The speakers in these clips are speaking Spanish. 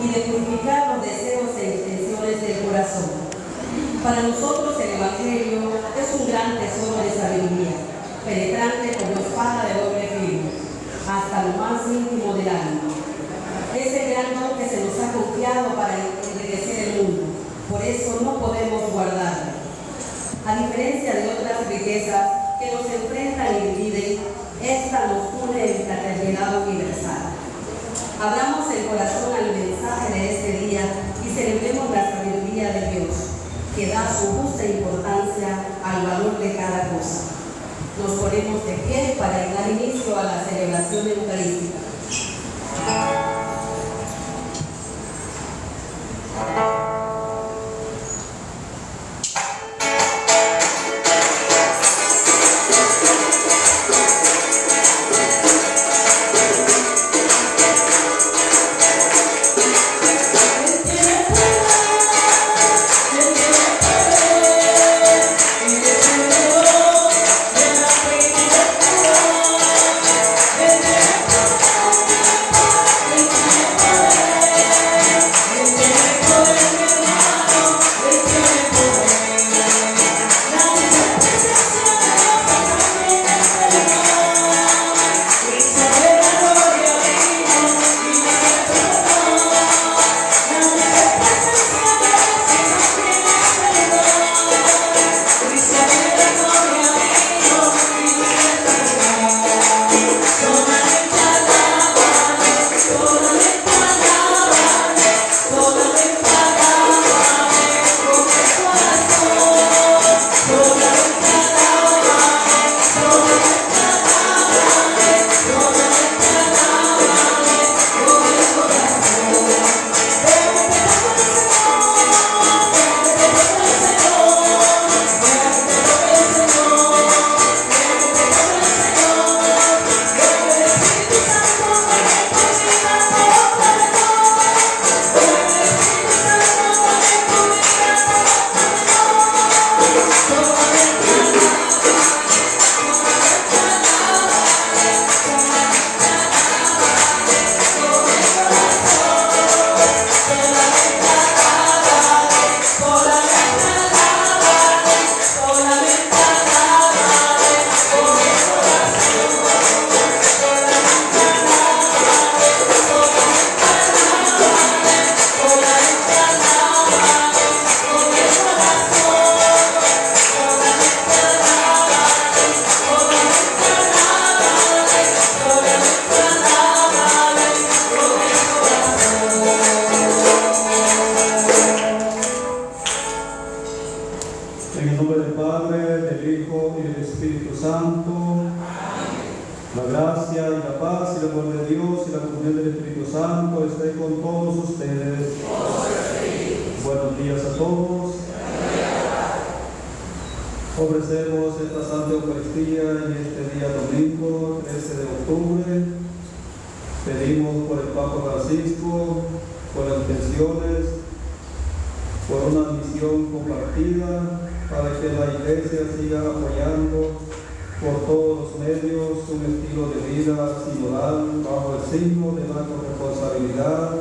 y de purificar los deseos e intenciones del corazón. Para nosotros el Evangelio es un gran tesoro de sabiduría, penetrante como espada de doble filo, hasta lo más íntimo del alma. Es el gran don que se nos ha confiado para enriquecer el mundo, por eso no podemos guardarlo. A diferencia de otras riquezas que nos enfrentan y dividen, esta nos une en fraternidad universal. Abramos el corazón al mensaje de este día y celebremos la sabiduría de Dios, que da su justa importancia al valor de cada cosa. Nos ponemos de pie para dar inicio a la celebración eucarística. Ofrecemos esta Santa Eucaristía en este día domingo, 13 de octubre. Pedimos por el Papa Francisco, por las intenciones, por una misión compartida, para que la Iglesia siga apoyando por todos los medios un estilo de vida sinodal bajo el signo de la corresponsabilidad,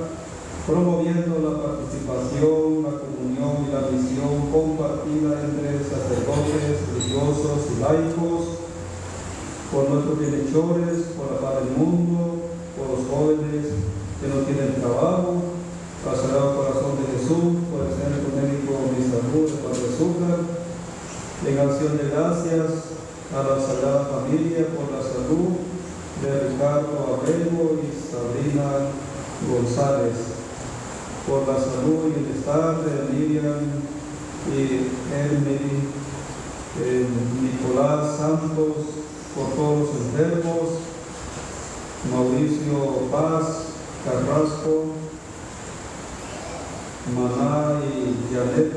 promoviendo la participación, la comunión y la misión compartida entre sacerdotes, religiosos y laicos, por nuestros bienhechores, por la paz del mundo, por los jóvenes que no tienen trabajo, al Sagrado Corazón de Jesús, por el Centro Médico de Salud de Padre Azúcar, en acción de gracias a la Sagrada Familia por la salud de Ricardo Abrego y Sabrina González, por la salud y bienestar de Miriam y Hermeli, Nicolás Santos, por todos los enfermos, Mauricio Paz Carrasco, Maná y Janet,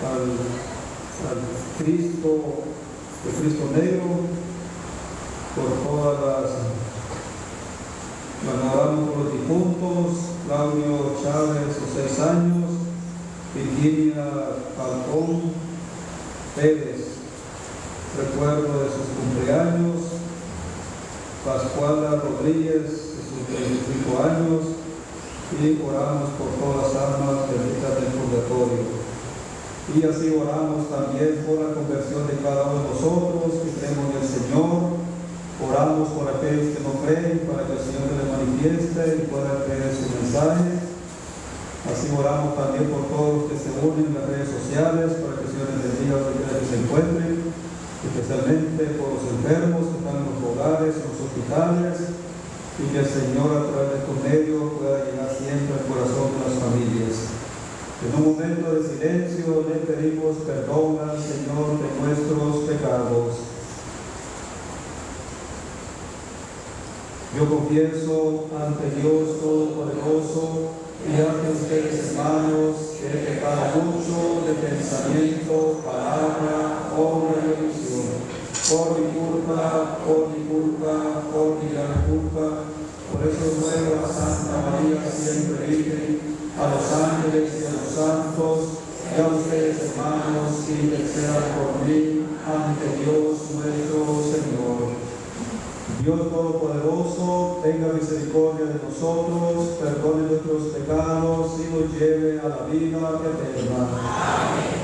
al Cristo, el Cristo Negro, por todas las oramos por los difuntos, Claudio Chávez, 6 años, Virginia Falcón Pérez, recuerdo de sus cumpleaños, Pascuala Rodríguez, de sus 25 años, y oramos por todas las almas benditas del purgatorio. Y así oramos también por la conversión de cada uno de nosotros que creemos en el Señor. Oramos por aquellos que no creen, para que el Señor se les manifieste y puedan creer su mensaje. Así oramos también por todos los que se unen en las redes sociales, para que el Señor les bendiga donde quiera que se encuentren, especialmente por los enfermos que están en los hogares, en los hospitales, y que el Señor a través de estos medios pueda llegar siempre al corazón de las familias. En un momento de silencio le pedimos perdón al Señor de nuestros pecados. Yo confieso ante Dios Todopoderoso y ante ustedes, hermanos, que he pecado mucho de pensamiento, palabra, obra y omisión. Por mi culpa, por mi gran culpa. Por eso ruego a Santa María, siempre Virgen, a los ángeles y a los santos, y a ustedes, hermanos, que intercedan por mí ante Dios nuestro Señor. Dios Todopoderoso, tenga misericordia de nosotros, perdone nuestros pecados y nos lleve a la vida eterna. Amén.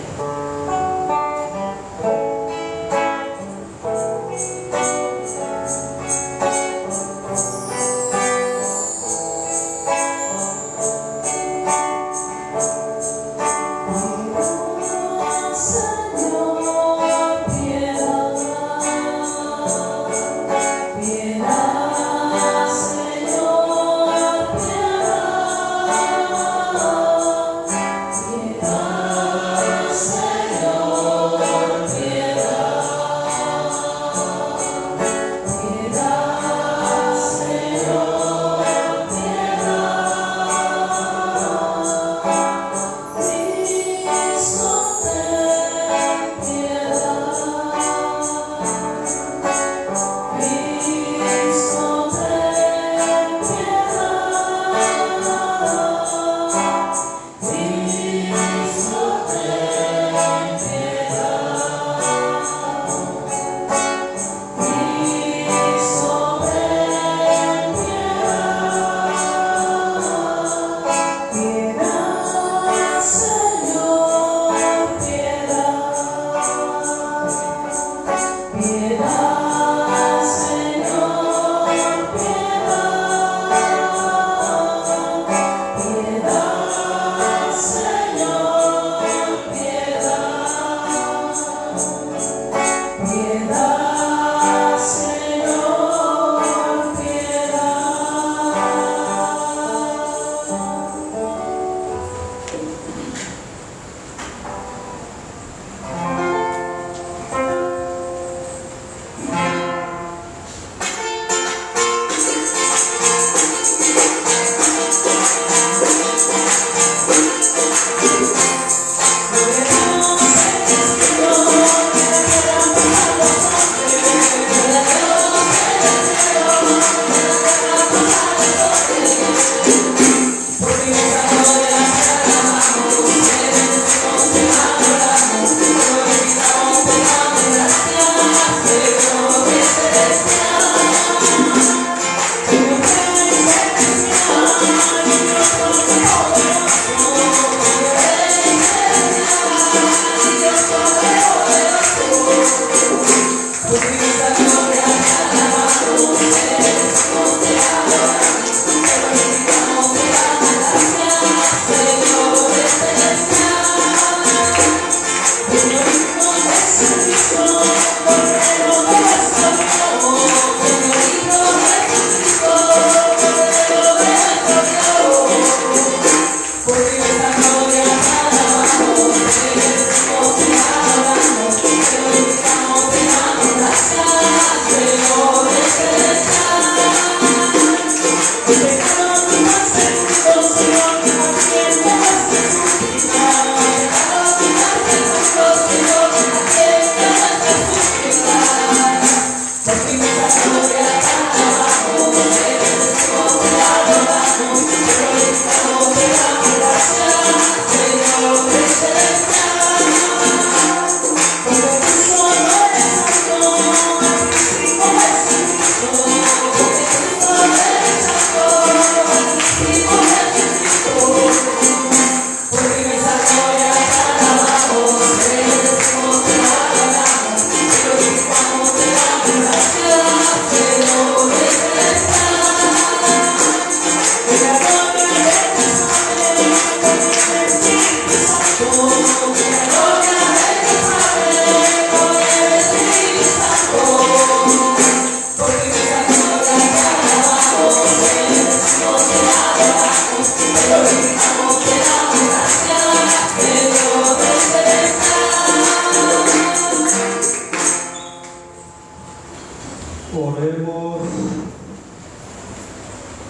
Oremos.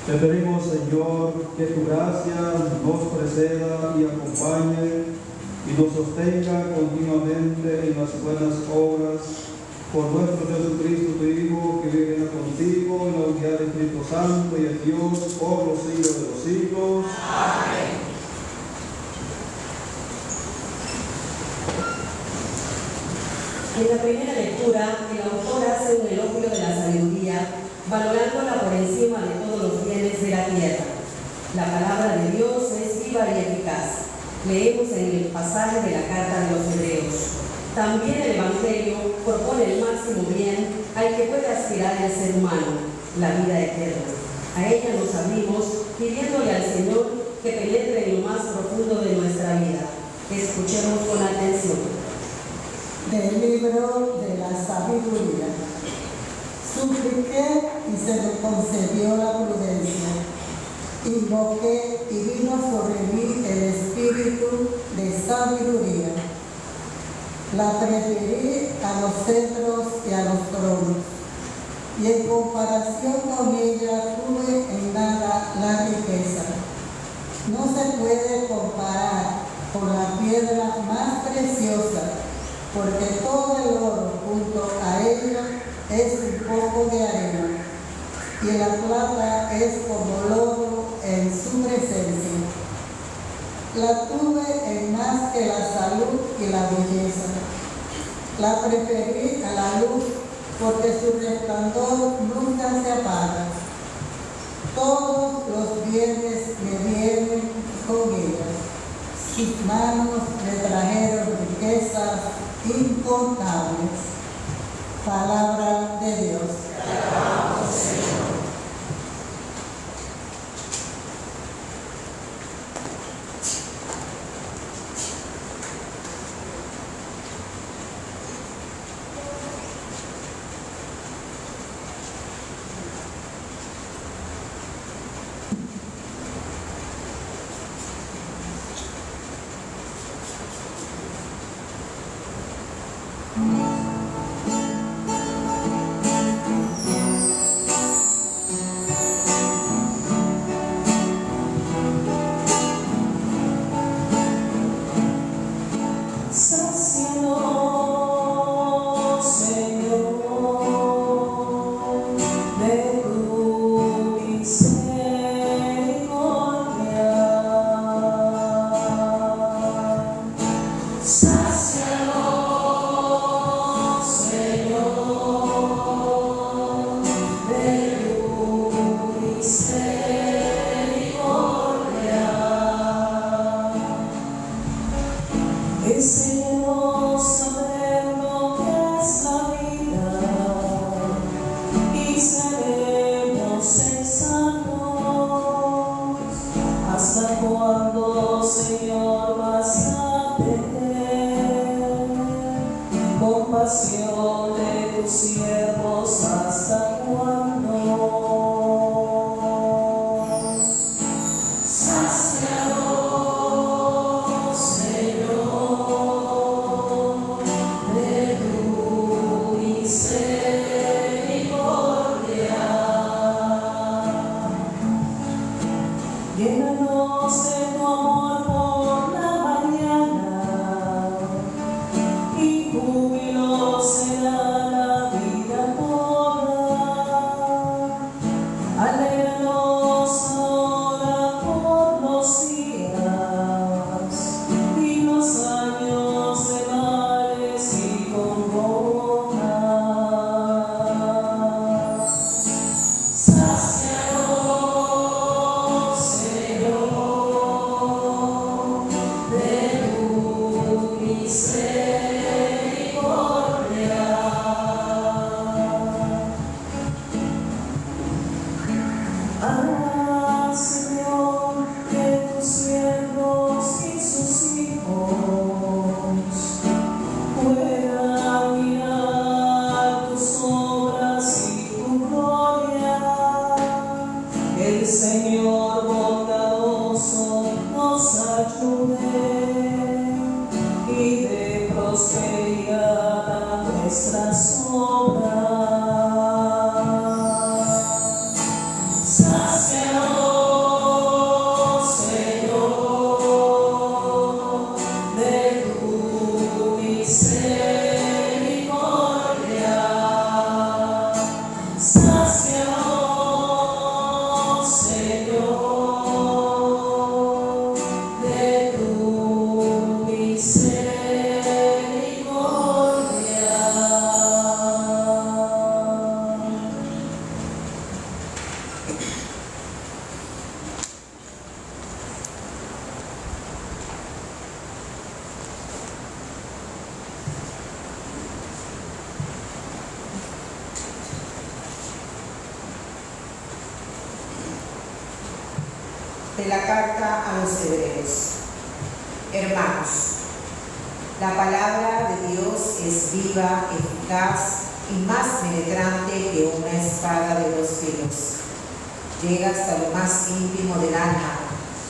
Te pedimos, Señor, que tu gracia nos preceda y acompañe y nos sostenga continuamente en las buenas obras. Por nuestro Jesucristo, tu Hijo, que vive contigo en la unidad del Espíritu Santo y es Dios por los siglos de los siglos. Amén. En la primera lectura, el autor hace un elogio de la sabiduría, valorándola por encima de todos los bienes de la tierra. La palabra de Dios es viva y eficaz. Leemos en el pasaje de la carta de los Hebreos. También el Evangelio propone el máximo bien al que puede aspirar el ser humano, la vida eterna. A ella nos abrimos pidiéndole al Señor que penetre en lo más profundo de nuestra vida. Escuchemos con atención. Del libro de la sabiduría. Supliqué y se me concedió la prudencia. Invoqué y vino sobre mí el espíritu de sabiduría. La preferí a los cetros y a los tronos, y en comparación con ella tuve en nada la riqueza. No se puede comparar con la piedra más preciosa, porque todo el oro junto a ella es un poco de arena, y la plata es como lodo en su presencia. La tuve en más que la salud y la belleza. La preferí a la luz, porque su resplandor nunca se apaga. Todos los bienes me vienen con ella. Sus manos me trajeron riquezas incontables. Palabra de Dios. Te alabamos, Señor. Misericordia. de la carta a los Hebreos. Hermanos, la palabra de Dios es viva, eficaz y más penetrante que una espada de 2 filos. Llega hasta lo más íntimo del alma,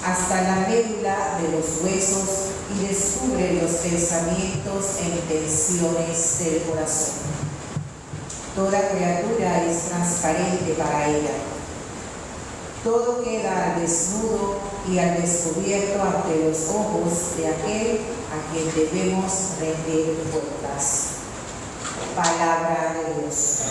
hasta la médula de los huesos y descubre los pensamientos e intenciones del corazón. Toda criatura es transparente para ella. Todo queda al desnudo y al descubierto ante los ojos de aquel a quien debemos rendir cuentas. Palabra de Dios.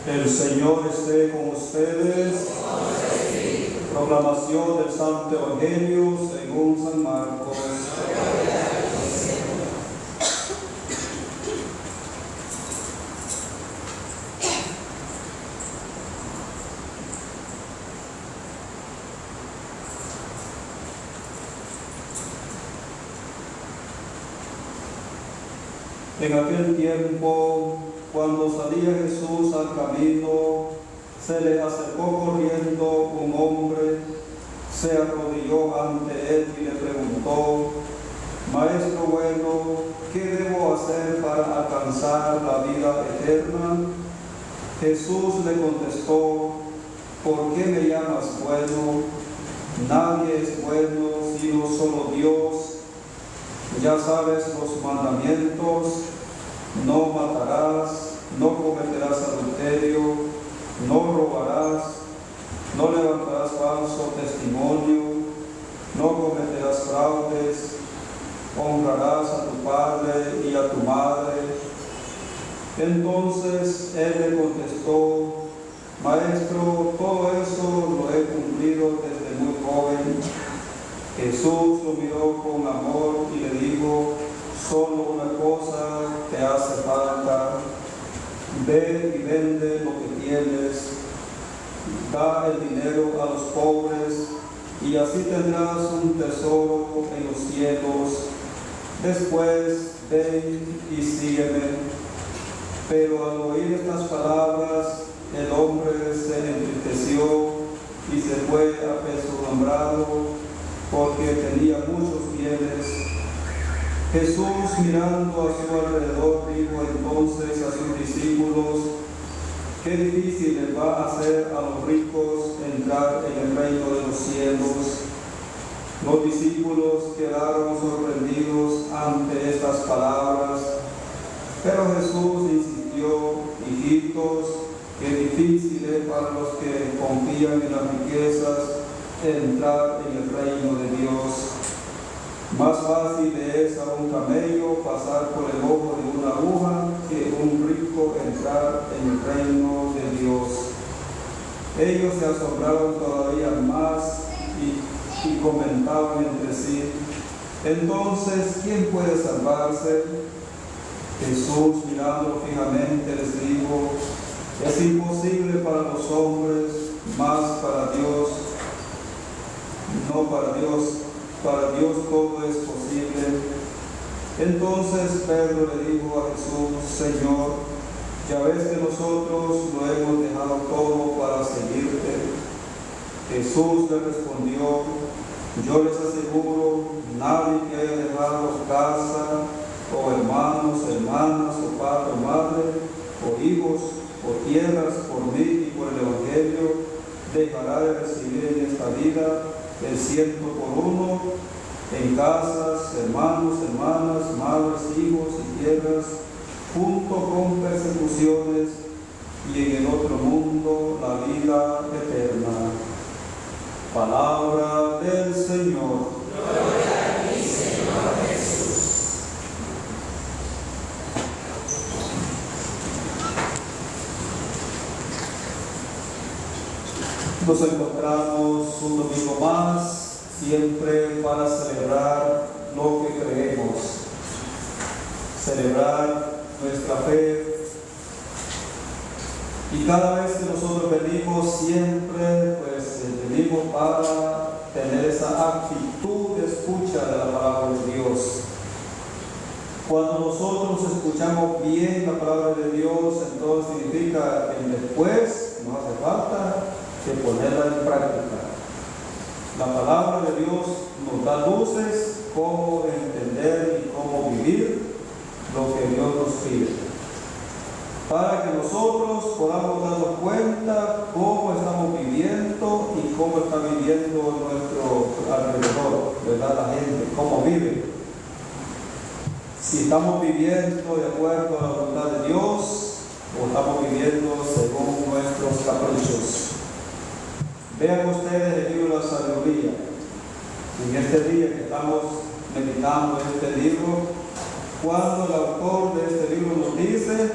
El Señor esté con ustedes. Proclamación del Santo Evangelio según San Marcos. En aquel tiempo, cuando salía Jesús al camino, se le acercó corriendo un hombre, se arrodilló ante él y le preguntó: Maestro bueno, ¿qué debo hacer para alcanzar la vida eterna? Jesús le contestó: ¿por qué me llamas bueno? Nadie es bueno sino solo Dios. Ya sabes los mandamientos: no matarás, no cometerás adulterio, no robarás, no levantarás falso testimonio, no cometerás fraudes, honrarás a tu padre y a tu madre. Entonces él le contestó: Maestro, todo eso lo he cumplido desde muy joven. Jesús lo miró con amor y le dijo: solo una cosa te hace falta. Ve y vende lo que tienes, da el dinero a los pobres y así tendrás un tesoro en los cielos. Después ven y sígueme. Pero al oír estas palabras, el hombre se entristeció y se fue apesadumbrado, porque tenía muchos bienes. Jesús, mirando a su alrededor, dijo entonces a sus discípulos: qué difícil les va a hacer a los ricos entrar en el reino de los cielos. Los discípulos quedaron sorprendidos ante estas palabras, pero Jesús insistió: hijitos, qué difícil es para los que confían en las riquezas entrar en el reino de Dios. Más fácil es a un camello pasar por el ojo de una aguja que un rico entrar en el reino de Dios. Ellos se asombraron todavía más y comentaban entre sí: entonces, ¿quién puede salvarse? Jesús, mirando fijamente, les dijo: es imposible para los hombres, mas para Dios no, para Dios todo es posible. Entonces Pedro le dijo a Jesús: Señor, ya ves que nosotros lo hemos dejado todo para seguirte. Jesús le respondió: yo les aseguro, nadie que haya dejado casa, o hermanos, hermanas, o padre o madre, o hijos, o tierras, por mí y por el Evangelio, dejará de recibir en esta vida el 100 por 1, en casas, hermanos, hermanas, madres, hijos y tierras, junto con persecuciones, y en el otro mundo la vida eterna. Palabra de Señor. Nos encontramos un domingo más, siempre para celebrar lo que creemos, celebrar nuestra fe. Y cada vez que nosotros venimos, siempre pues venimos para tener esa actitud de escucha de la palabra de Dios. Cuando nosotros escuchamos bien la palabra de Dios, entonces significa que después no hace falta que ponerla en práctica. La palabra de Dios nos da luces cómo entender y cómo vivir lo que Dios nos pide, para que nosotros podamos darnos cuenta cómo estamos viviendo y cómo está viviendo nuestro alrededor, ¿verdad? La gente, cómo vive. Si estamos viviendo de acuerdo a la voluntad de Dios o estamos viviendo según nuestros caprichos. Vean ustedes el libro de la sabiduría. En este día que estamos meditando este libro, cuando el autor de este libro nos dice: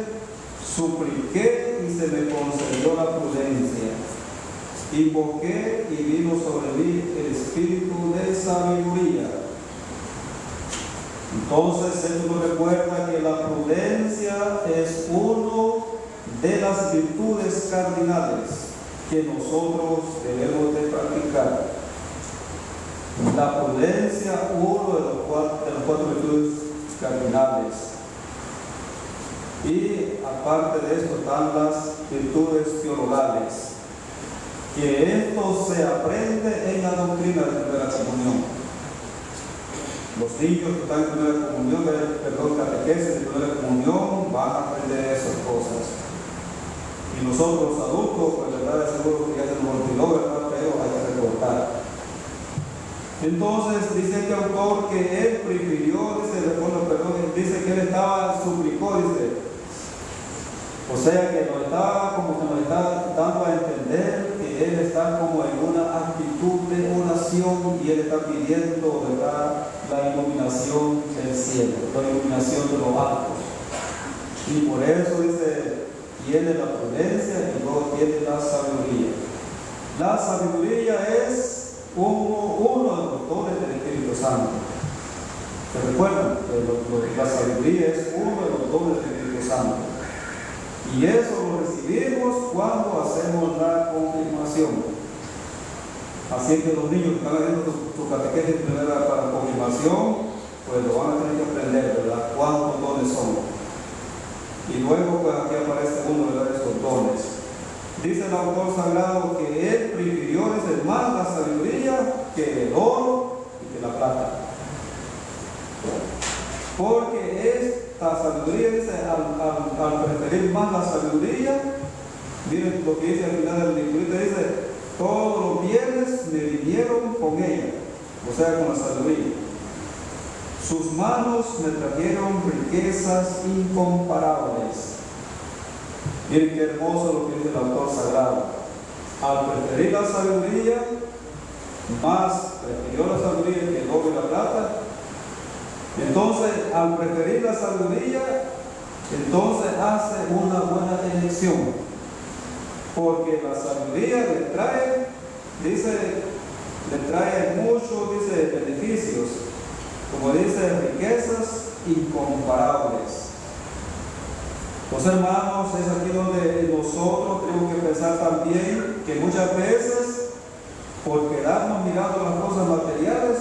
supliqué y se me concedió la prudencia, invoqué y vino sobre mí el espíritu de sabiduría. Entonces esto nos recuerda que la prudencia es uno de las virtudes cardinales que nosotros debemos de practicar. La prudencia, uno de los cuatro virtudes cardinales. Y aparte de esto están las virtudes teologales, que esto se aprende en la doctrina de primera comunión. Los niños que están en primera comunión, catequesis de primera comunión, van a aprender esas cosas. Y nosotros adultos, pues verdad, seguro que ya se nos olvidó, ¿verdad? Pero hay que recordar. Entonces dice este autor que él prefirió, dice que él suplicó, dice. O sea que nos está dando a entender que él está como en una actitud de oración y él está pidiendo, ¿verdad?, la iluminación del cielo, la iluminación de los altos. Y por eso dice, tiene la prudencia y luego tiene la sabiduría. La sabiduría es uno de los dones del Espíritu Santo. ¿Se recuerdan? La sabiduría es uno de los dones del Espíritu Santo. Y eso lo recibimos cuando hacemos la confirmación. Así que los niños que están haciendo su catequesis primera para la confirmación, pues lo van a tener que aprender, ¿verdad?, cuántos dones son. Y luego pues aquí aparece uno de esos dones. Dice el autor sagrado que él prefirió más la sabiduría que el oro y que la plata. Porque esta sabiduría, dice, al preferir más la sabiduría, miren lo que dice al final del libro, dice: todos los bienes me vinieron con ella, o sea, con la sabiduría. Sus manos me trajeron riquezas incomparables. Miren qué hermoso lo que dice el autor sagrado. Al preferir la sabiduría, más prefirió la sabiduría que el oro y la plata. Entonces, al preferir la sabiduría, entonces hace una buena elección. Porque la sabiduría le trae muchos, beneficios. Como dice, riquezas incomparables. Los hermanos, es aquí donde nosotros tenemos que pensar también que muchas veces, por quedarnos mirando las cosas materiales,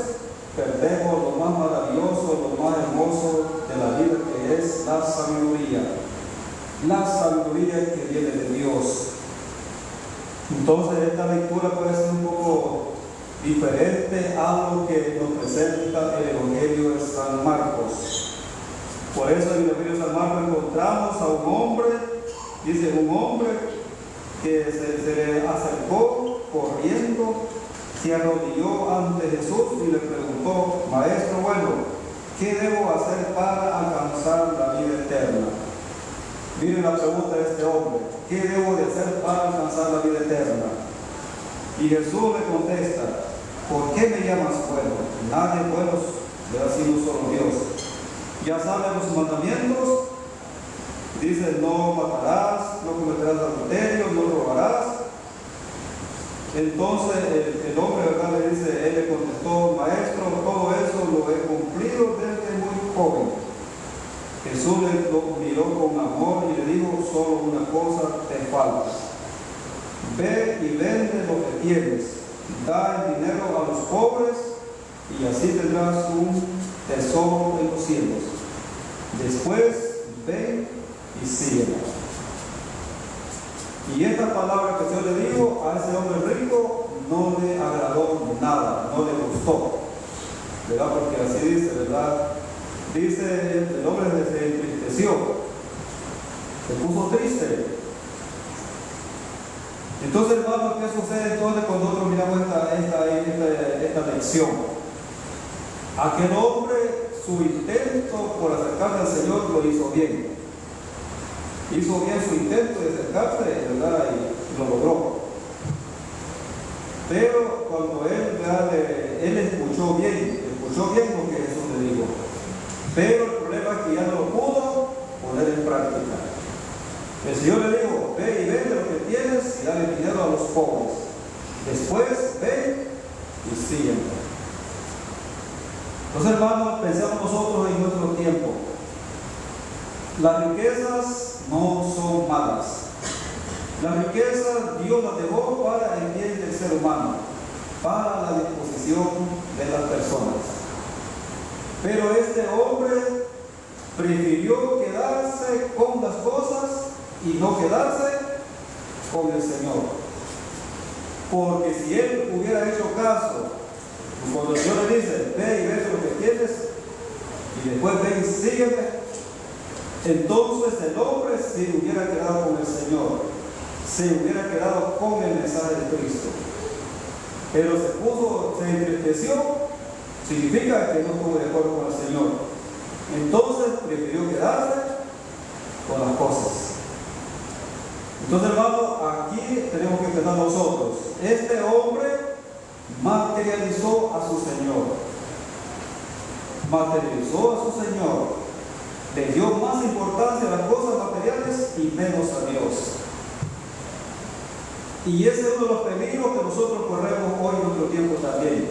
perdemos lo más maravilloso, lo más hermoso de la vida, que es la sabiduría. La sabiduría que viene de Dios. Entonces esta lectura puede ser un poco diferente a lo que nos presenta el Evangelio de San Marcos. Por eso en el Evangelio de San Marcos encontramos a un hombre, dice, un hombre que se le acercó corriendo, se arrodilló ante Jesús y le preguntó: Maestro bueno, ¿qué debo hacer para alcanzar la vida eterna? Miren la pregunta de este hombre: ¿qué debo de hacer para alcanzar la vida eterna? Y Jesús le contesta: ¿por qué me llamas bueno? Nadie es bueno, ¿verdad? Sino solo Dios. Ya saben los mandamientos. Dice, no matarás, no cometerás adulterio, no robarás. Entonces el hombre, ¿verdad?, le dice, él le contestó, maestro, todo eso lo he cumplido desde muy joven. Jesús lo miró con amor y le dijo, solo una cosa te falta. Ve y vende lo que tienes, da el dinero a los pobres y así tendrás un tesoro en los cielos. Después ven y sígueme. Y esta palabra que yo le digo a ese hombre rico no le agradó nada, no le gustó, ¿verdad? Porque así dice, ¿verdad? Dice, el hombre se entristeció, se puso triste. Entonces, hermanos, ¿qué sucede entonces cuando nosotros miramos esta lección? Aquel hombre, su intento por acercarse al Señor lo hizo bien. Hizo bien su intento de acercarse, ¿verdad? Y lo logró. Pero cuando él escuchó bien lo que Jesús le dijo. Pero el problema es que ya no lo pudo poner en práctica. El Señor le dijo, ve y vende lo que tienes y dale dinero a los pobres. Después, ven y sígueme. Entonces, hermanos, pensamos nosotros en nuestro tiempo. Las riquezas no son malas. Las riquezas Dios las dejó para el bien del ser humano, para la disposición de las personas. Pero este hombre prefirió quedarse con las cosas y no quedarse con el Señor. Porque si él hubiera hecho caso, cuando el Señor le dice, ve y ve lo que tienes, y después ven y sígueme, entonces el hombre se hubiera quedado con el Señor, se hubiera quedado con el mensaje de Cristo. Pero se entristeció, significa que no estuvo de acuerdo con el Señor. Entonces prefirió quedarse con las cosas. Entonces, hermano, aquí tenemos que empezar nosotros. Este hombre materializó a su Señor. Materializó a su Señor. Le dio más importancia a las cosas materiales y menos a Dios. Y ese es uno de los peligros que nosotros corremos hoy en nuestro tiempo también.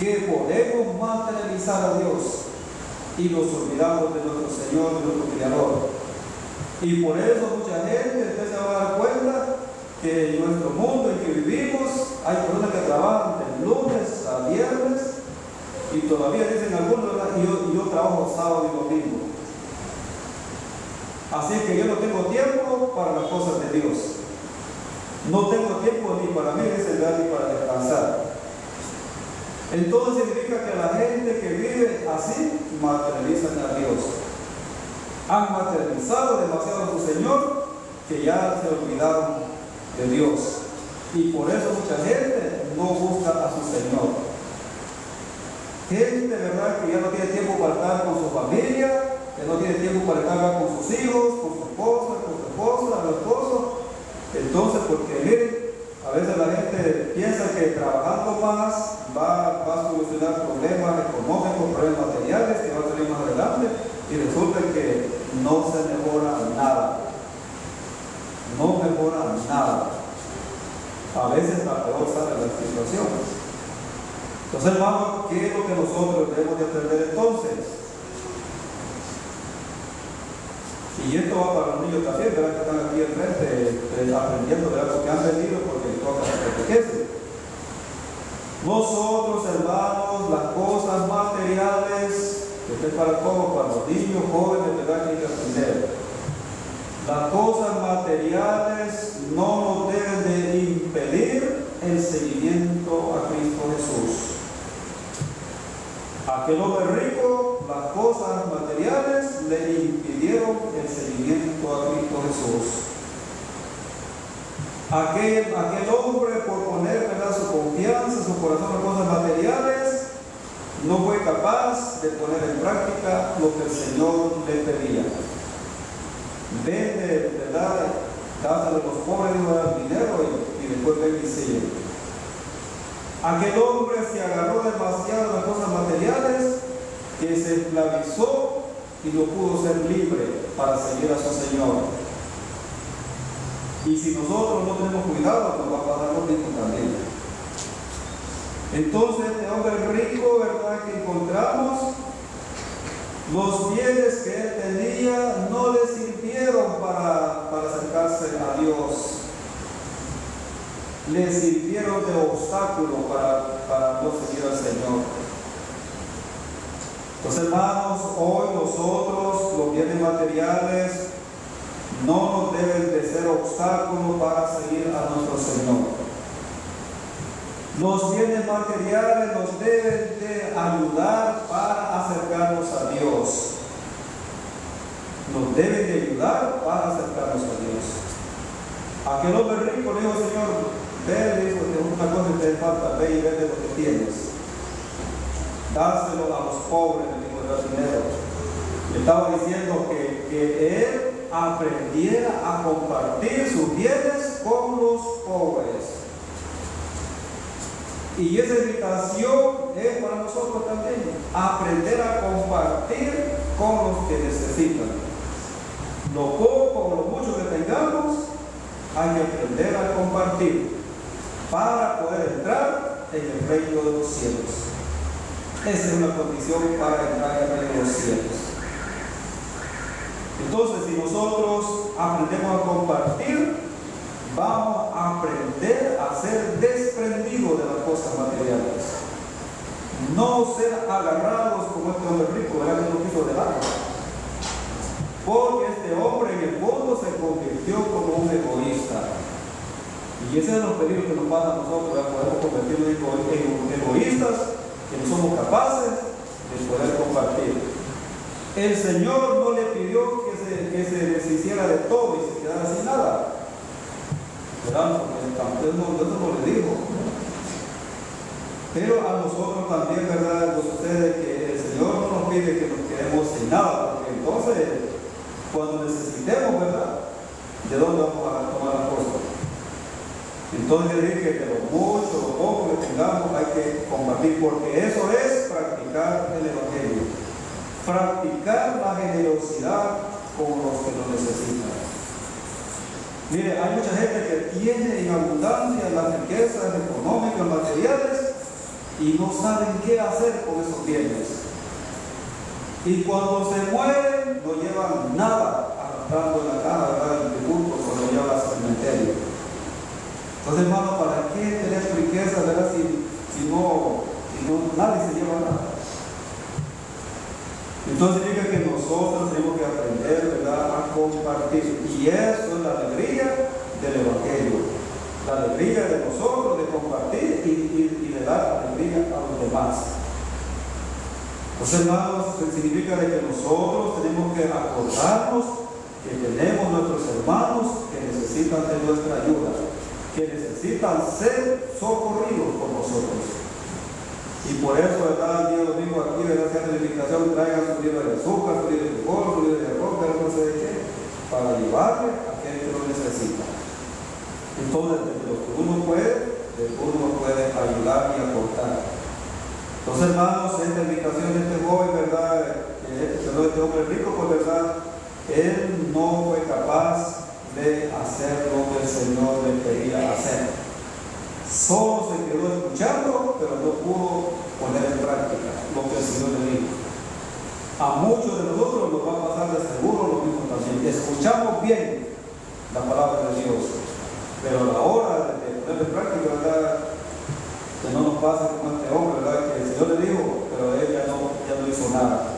Que podemos materializar a Dios y nos olvidamos de nuestro Señor, de nuestro Creador. Y por eso mucha gente, usted se va a dar cuenta que en nuestro mundo en que vivimos hay personas que trabajan de lunes a viernes y todavía dicen algunos, ¿verdad? Yo trabajo sábado y domingo. Así que yo no tengo tiempo para las cosas de Dios. No tengo tiempo ni para mí, ni para descansar. Entonces significa que la gente que vive así materializan a Dios. Han materializado demasiado a su Señor que ya se olvidaron de Dios. Y por eso mucha gente no busca a su Señor. Gente, ¿verdad?, que ya no tiene tiempo para estar con su familia, que no tiene tiempo para estar con sus hijos, con su esposa, el esposo. Entonces, porque miren, a veces la gente piensa que trabajando más va a solucionar problemas económicos, problemas materiales, que va a salir más adelante, y resulta que no se mejora nada. No mejora nada. A veces la peor sale la situación. Entonces, hermanos, ¿qué es lo que nosotros debemos de aprender entonces? Y esto va para los niños también, ¿verdad?, que están aquí enfrente aprendiendo, ¿verdad?, porque han venido porque les toca catequesis. Nosotros, hermanos, las cosas materiales, esto es para todos, para los niños, jóvenes, ¿verdad?, que hay que aprender. Las cosas materiales no nos deben de impedir el seguimiento a Cristo Jesús. Aquel hombre rico, las cosas materiales le impidieron el seguimiento a Cristo Jesús. Aquel hombre, por poner, ¿verdad?, su confianza, su corazón en cosas materiales, no fue capaz de poner en práctica lo que el Señor le pedía. Vende, ¿verdad?, dáselo a los pobres, dinero y después ven y sigue. Aquel hombre se agarró demasiado a las cosas materiales que se esclavizó y no pudo ser libre para seguir a su Señor. Y si nosotros no tenemos cuidado, nos va a pasar lo mismo también. Entonces, este hombre rico, ¿verdad?, que encontramos, los bienes que él tenía no le sirvieron para acercarse a Dios. Le sirvieron de obstáculo para no seguir al Señor. Entonces, hermanos, hoy nosotros, los bienes materiales, no nos deben de ser obstáculos para seguir a nuestro Señor. Los bienes materiales nos deben de ayudar para acercarnos a Dios. Nos deben de ayudar para acercarnos a Dios. Aquel hombre rico le dijo: Señor, ve, le dijo, una cosa que te falta, ve y vende lo que tienes. Dáselo a los pobres, le dijo el dinero. Le estaba diciendo que él aprendiera a compartir sus bienes con los pobres. Y esa invitación es para nosotros también, aprender a compartir con los que necesitan. Lo poco o lo mucho que tengamos, hay que aprender a compartir para poder entrar en el reino de los cielos. Esa es una condición para entrar en el reino de los cielos. Entonces, si nosotros aprendemos a compartir, vamos a aprender a ser desprendidos de las cosas materiales. No ser agarrados como este hombre rico, ¿verdad?, que no quiso de lado. Porque este hombre en el fondo se convirtió como un egoísta. Y ese es el peligro que nos pasa a nosotros, ¿verdad? Podemos convertirnos en egoístas, que no somos capaces de poder compartir. El Señor no le pidió que se deshiciera de todo y se quedara sin nada, ¿verdad? Porque el campeón no le dijo. Pero a nosotros también, ¿verdad?, nos sucede que el Señor no nos pide que nos quedemos sin nada, porque entonces, cuando necesitemos, ¿verdad?, ¿de dónde vamos a tomar las cosas? Entonces le dije que lo mucho, lo poco que tengamos hay que compartir, porque eso es practicar el Evangelio. Practicar la generosidad con los que lo necesitan. Mire, hay mucha gente que tiene en abundancia las riquezas económicas, materiales, y no saben qué hacer con esos bienes. Y cuando se mueren, no llevan nada arrastrando en la cara, ¿verdad?, el difunto, cuando lo llevan al cementerio. Entonces, hermano, ¿para qué tener riqueza, verdad, si no nadie se lleva nada? Entonces significa que nosotros tenemos que aprender, ¿verdad?, a compartir. Y eso es la alegría del Evangelio. La alegría de nosotros de compartir y de dar alegría a los demás. Entonces, hermanos, significa de que nosotros tenemos que acordarnos que tenemos nuestros hermanos que necesitan de nuestra ayuda, que necesitan ser socorridos por nosotros. Y por eso, ¿verdad?, el día domingo aquí, ¿verdad?, se hace la invitación: traigan su libro de azúcar, su libro de frijol, su libro de arroz, pero no sé de qué, para llevarle a aquel que lo necesita. Entonces, desde lo que uno puede ayudar y aportar. Entonces, hermanos, esta invitación de este joven, ¿verdad?, este hombre rico, pues, ¿verdad?, él no fue capaz de hacer lo que el Señor le pedía hacer. Solo se quedó escuchando, pero no pudo poner en práctica lo que el Señor le dijo. A muchos de nosotros nos va a pasar de seguro lo mismo también. Escuchamos bien la palabra de Dios, pero a la hora de poner en práctica, ¿verdad?, que no nos pase como este hombre, ¿verdad?, que el Señor le dijo, pero él ya no hizo nada.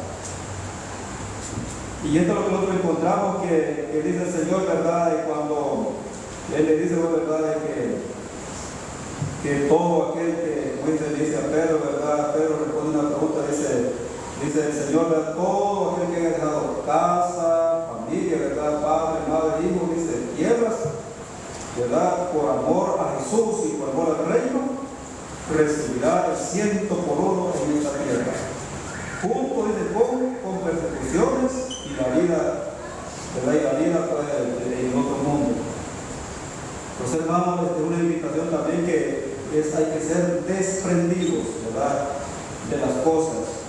Y esto es lo que nosotros encontramos que dice el Señor, ¿verdad?, y cuando Él le dice, ¿verdad?, que todo aquel que, como dice a Pedro, ¿verdad?, Pedro responde una pregunta, dice el Señor, ¿verdad?, todo aquel que haya dejado casa, familia, ¿verdad?, padre, madre, hijo, dice, tierras, ¿verdad?, por amor a Jesús y por amor al reino, recibirá el 100 por 1 en esta tierra. Junto, dice, con persecuciones y la vida, ¿verdad?, y la vida pues, en otro mundo. Entonces, hermanos, es una invitación también que hay que ser desprendidos, ¿verdad?, de las cosas.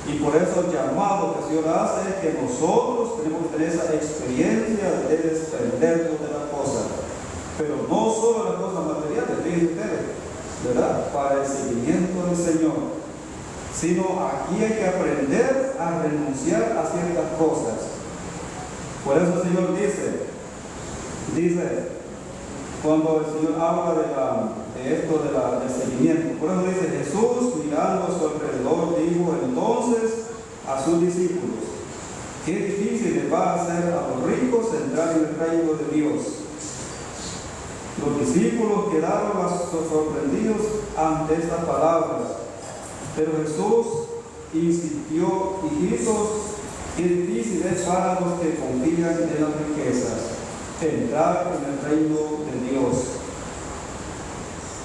Y por eso el llamado que el Señor hace es que nosotros tenemos que tener esa experiencia de desprendernos de las cosas. Pero no solo las cosas materiales, fíjense ustedes, ¿verdad?, para el seguimiento del Señor. Sino aquí hay que aprender a renunciar a ciertas cosas. Por eso el Señor dice, cuando el Señor habla de esto del seguimiento, por eso dice: Jesús, mirando a su alrededor, dijo entonces a sus discípulos: qué difícil les va a hacer a los ricos entrar en el reino de Dios. Los discípulos quedaron sorprendidos ante estas palabras, pero Jesús insistió: hijitos, qué difícil es para los que confían en las riquezas entrar en el reino de Dios.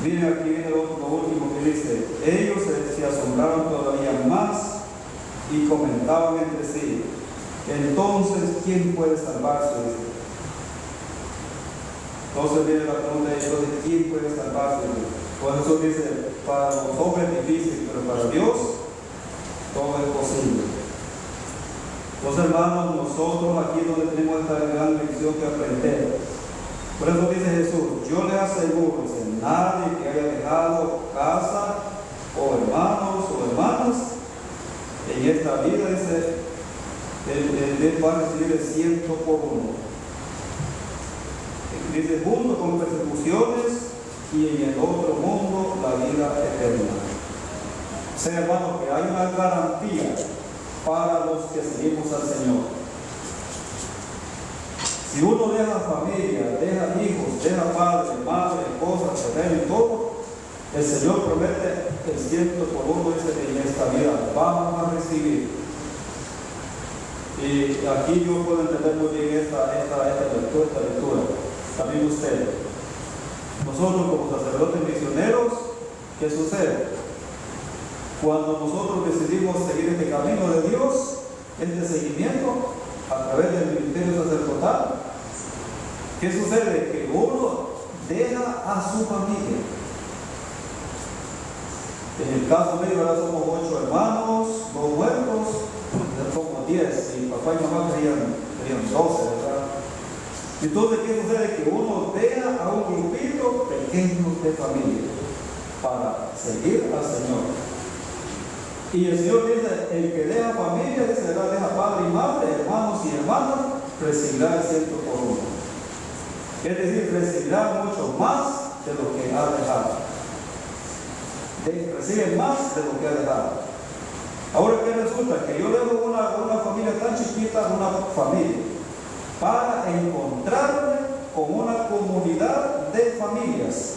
Miren, aquí viene lo último que dice: ellos se asombraron todavía más y comentaban entre sí: entonces, ¿quién puede salvarse? Entonces viene la pregunta de ellos: ¿quién puede salvarse? Pues Jesús dice: para los hombres es difícil, pero para Dios todo es posible. Entonces, hermanos, nosotros aquí es donde tenemos esta gran lección que aprender. Por eso dice Jesús: yo les aseguro, dice, nadie que haya dejado casa o hermanos o hermanas en esta vida, dice, él va a recibir el 100 por uno. Dice: junto con persecuciones y en el otro mundo la vida eterna. O sea, hermanos, que hay una garantía para los que seguimos al Señor. Si uno deja familia, deja hijos, deja padre, madre, esposa, terreno y todo, el Señor promete el 100 por uno, dice, en esta vida vamos a recibir. Y aquí yo puedo entender muy bien esta lectura. También ustedes. Nosotros como sacerdotes misioneros, ¿qué sucede? Cuando nosotros decidimos seguir este camino de Dios, este seguimiento a través del ministerio sacerdotal, ¿qué sucede? Que uno deja a su familia. En el caso mío, ahora somos 8 hermanos, 2 muertos, somos 10, y papá y mamá querían 12, ¿verdad? Entonces, ¿qué sucede? Que uno deja a un grupito pequeño de familia para seguir al Señor. Y el Señor dice: el que deja familia, dice, deja padre y madre, hermanos y hermanas, recibirá el 100 por uno. Es decir, recibirá mucho más de lo que ha dejado. Recibe más de lo que ha dejado. Ahora, ¿qué resulta? Que yo dejo una familia tan chiquita, una familia, para encontrarme con una comunidad de familias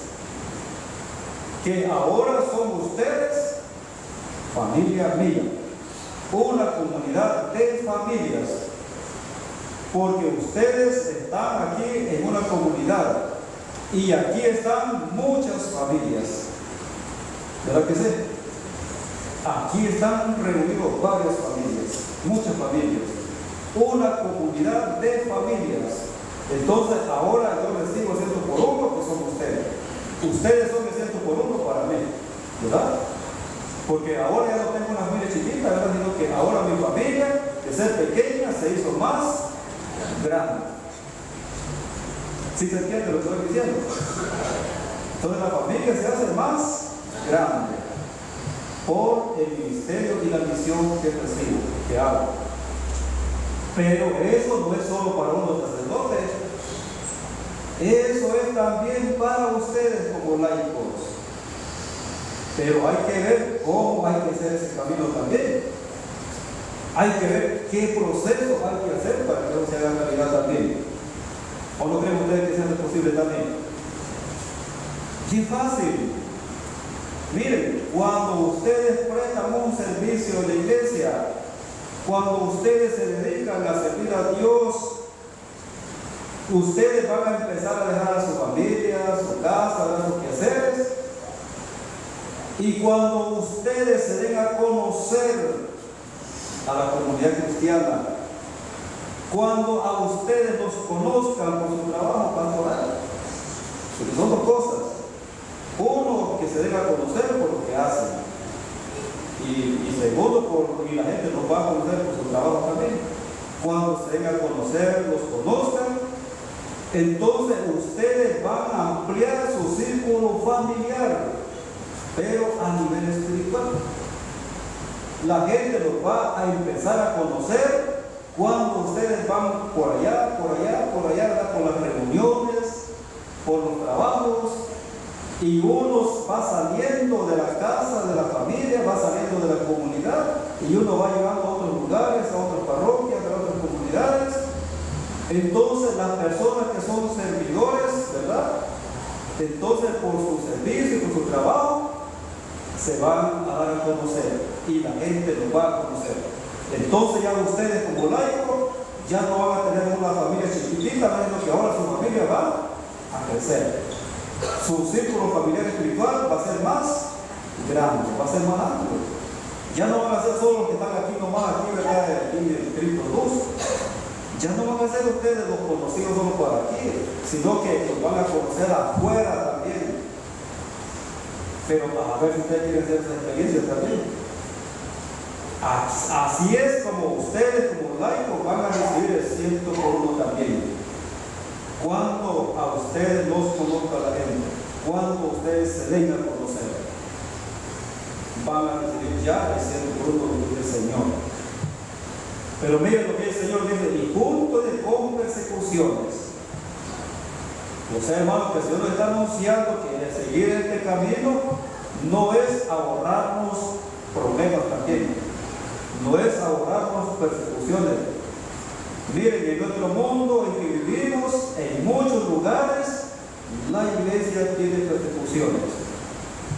que ahora son ustedes, familia mía, una comunidad de familias, porque ustedes están aquí en una comunidad y aquí están muchas familias. ¿Verdad que sí? Aquí están reunidos varias familias, muchas familias, una comunidad de familias. Entonces ahora yo recibo 100 por uno, que son ustedes. Ustedes son el 100 por uno para mí, ¿verdad? Porque ahora ya no tengo una familia chiquita, ¿verdad? Sino que ahora mi familia, de ser pequeña, se hizo más grande. ¿Sí se entiende lo que estoy diciendo? Entonces la familia se hace más grande por el ministerio y la misión que recibo, que hago. Pero eso no es solo para unos sacerdotes, eso es también para ustedes como laicos. Pero hay que ver cómo hay que hacer ese camino también. Hay que ver qué proceso hay que hacer para que eso se haga realidad también. ¿O no creen ustedes que sea posible también? ¡Qué fácil! Miren, cuando ustedes prestan un servicio en la iglesia, cuando ustedes se dedican a servir a Dios, ustedes van a empezar a dejar a su familia, a su casa, a sus quehaceres. Y cuando ustedes se den a conocer a la comunidad cristiana, cuando a ustedes los conozcan por su trabajo pastoral, porque son dos cosas. Uno, se den a conocer por lo que hacen. Y segundo, y la gente los va a conocer por su trabajo también. Cuando se den a conocer, los conozcan, entonces ustedes van a ampliar su círculo familiar, pero a nivel espiritual. La gente los va a empezar a conocer cuando ustedes van por allá, ¿verdad? Por las reuniones, por los trabajos, y uno va saliendo de la casa, de la familia, va saliendo de la comunidad, y uno va llegando a otros lugares, a otras parroquias, a otras comunidades. Entonces las personas que son servidores, ¿verdad? Entonces por su servicio y por su trabajo se van a dar a conocer y la gente los va a conocer. Entonces ya ustedes como laicos ya no van a tener una familia chiquitita, sino que ahora su familia va a crecer. Su círculo familiar espiritual va a ser más grande, va a ser más amplio. Ya no van a ser solo los que están aquí nomás, aquí, ¿verdad? Aquí en Cristo Luz. Ya no van a ser ustedes los conocidos solo por aquí, sino que los van a conocer afuera también. Pero a ver si ustedes quieren hacer esa experiencia también. Así es como ustedes, como laicos, van a recibir el 100 por uno también. Cuando a ustedes los conozca la gente, cuando ustedes se den a conocer, van a recibir ya el 100 por uno del Señor. Pero miren lo que el Señor dice, y junto con persecuciones. O sea, hermanos, que el Señor nos está anunciando que el seguir este camino no es ahorrarnos problemas también, no es ahorrarnos persecuciones. Miren, en nuestro mundo en que vivimos, en muchos lugares, la iglesia tiene persecuciones.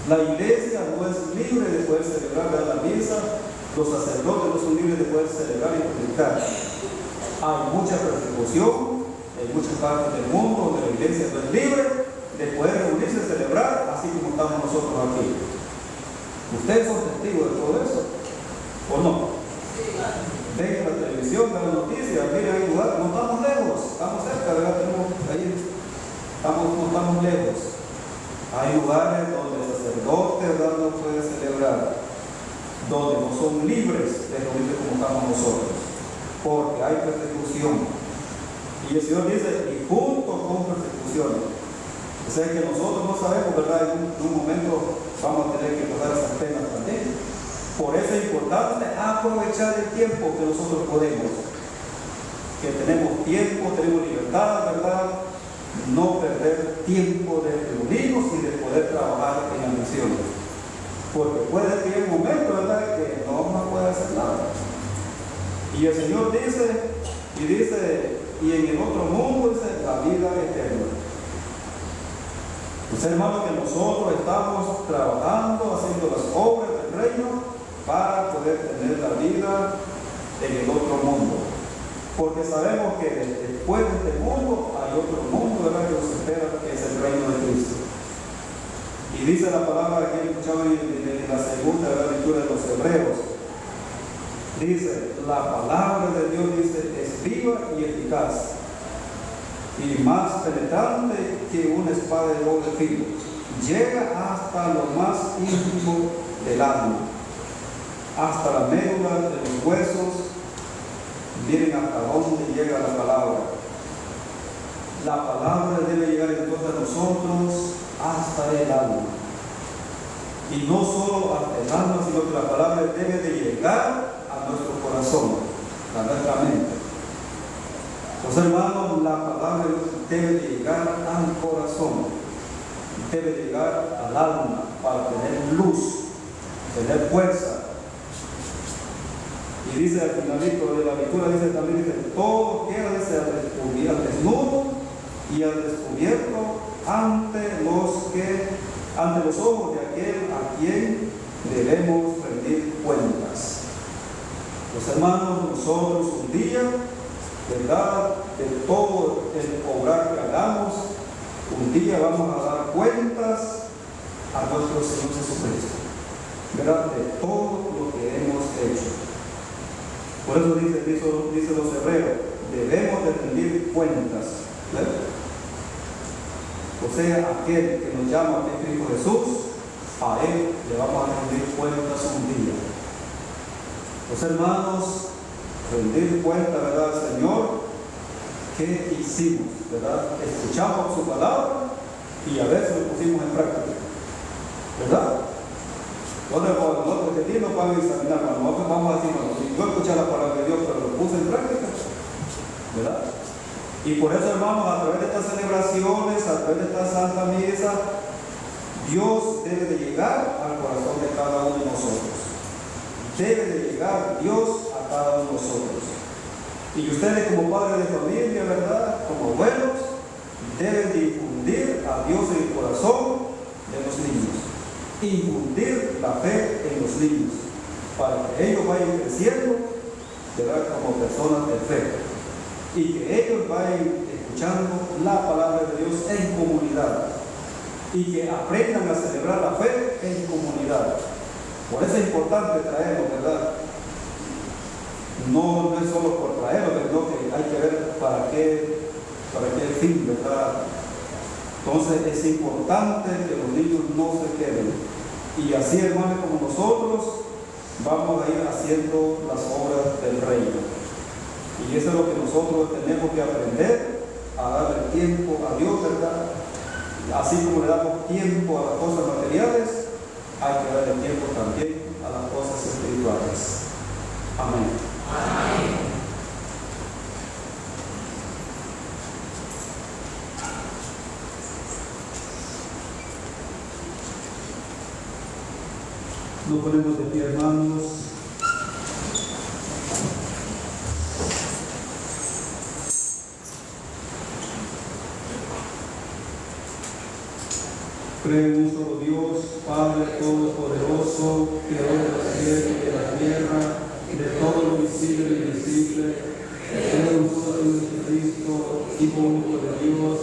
La iglesia no es libre de poder celebrar la misa, los sacerdotes no son libres de poder celebrar y predicar. Hay mucha persecución en muchas partes del mundo donde la iglesia no es libre de poder reunirse y celebrar, así como estamos nosotros aquí. ¿Ustedes son testigos de todo eso? ¿O no? Ven la televisión, ven las noticias, miren, hay lugares, no estamos lejos, estamos cerca, ¿verdad? No estamos lejos. Hay lugares donde el sacerdote, ¿verdad?, no puede celebrar, donde no son libres de reunirse como estamos nosotros, porque hay persecución. Y el Señor dice, y junto con persecuciones. O sea que nosotros no sabemos, ¿verdad? En un momento vamos a tener que pasar esas penas también. Por eso es importante aprovechar el tiempo que nosotros podemos, que tenemos tiempo, tenemos libertad, ¿verdad? No perder tiempo de reunirnos y de poder trabajar en la misión. Porque puede que haya un momento, ¿verdad?, que no vamos a poder hacer nada. Y el Señor dice, y en el otro mundo dice la vida eterna. Pues hermanos, que nosotros estamos trabajando, haciendo las obras del reino para poder tener la vida en el otro mundo. Porque sabemos que después de este mundo hay otro mundo, ¿verdad?, que nos espera, que es el reino de Cristo. Y dice la palabra que escuchamos en la segunda lectura de los Hebreos. Dice, la palabra de Dios dice, es viva y eficaz, y más penetrante que una espada de doble filo. Llega hasta lo más íntimo del alma, hasta la médula de los huesos. Miren hasta dónde llega la palabra. La palabra debe llegar entonces a nosotros hasta el alma. Y no solo hasta el alma, sino que la palabra debe de llegar a nuestro corazón, a nuestra mente. Pues hermanos, la palabra debe de llegar al corazón, debe de llegar al alma para tener luz, tener fuerza. Y dice al finalito de la lectura, dice, todo queda al desnudo y al descubierto ante los ojos de aquel a quien debemos rendir cuentas. Los hermanos, nosotros un día, ¿verdad?, de todo el obrar que hagamos, un día vamos a dar cuentas a nuestro Señor Jesucristo, ¿verdad?, de todo lo que hemos hecho. Por eso dice los Hebreos, debemos de rendir cuentas, ¿verdad? O sea, aquel que nos llama, que es Cristo Jesús, a Él le vamos a rendir cuentas un día. Los hermanos, rendir cuenta, ¿verdad?, al Señor, ¿qué hicimos? ¿Verdad? Escuchamos su palabra y a veces lo pusimos en práctica, ¿verdad? Nosotros que nos van a examinar, nosotros vamos a decir, bueno, si yo escuché la palabra de Dios, pero lo puse en práctica, ¿verdad? Y por eso, hermanos, a través de estas celebraciones, a través de esta Santa Misa, Dios debe de llegar al corazón de cada uno de nosotros. Debe de llegar Dios a cada uno de nosotros. Y ustedes como padres de familia, ¿verdad?, como abuelos, deben de infundir a Dios en el corazón de los niños. Infundir la fe en los niños, para que ellos vayan creciendo, ¿verdad?, como personas de fe. Y que ellos vayan escuchando la palabra de Dios en comunidad. Y que aprendan a celebrar la fe en comunidad. Por eso es importante traerlo, ¿verdad? No es solo por traerlo, sino que hay que ver para qué fin, ¿verdad? Entonces es importante que los niños no se queden. Y así, hermanos, como nosotros vamos a ir haciendo las obras del reino. Y eso es lo que nosotros tenemos que aprender, a darle tiempo a Dios, ¿verdad? Así como le damos tiempo a las cosas materiales, hay que darle tiempo también a las cosas espirituales. Amén. Amén. Nos ponemos de pie, hermanos. Creo en un solo Dios, Padre Todopoderoso, Creador de los cielos y de la tierra, de todo lo visible y invisible. Creo en un solo Jesucristo, Hijo único de Dios,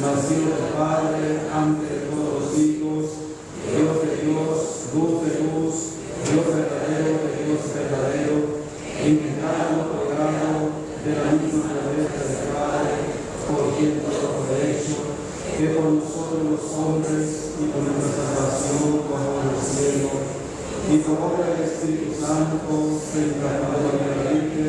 nacido del Padre, antes de todos los siglos, Dios de Dios, luz de luz, Dios verdadero de Dios verdadero, inventado, pecado, de la misma naturaleza del Padre, por quien todo fue hecho, que por nosotros los hombres y por nuestra salvación bajo el cielo, y por obra del Espíritu Santo, se encarnó de la Virgen,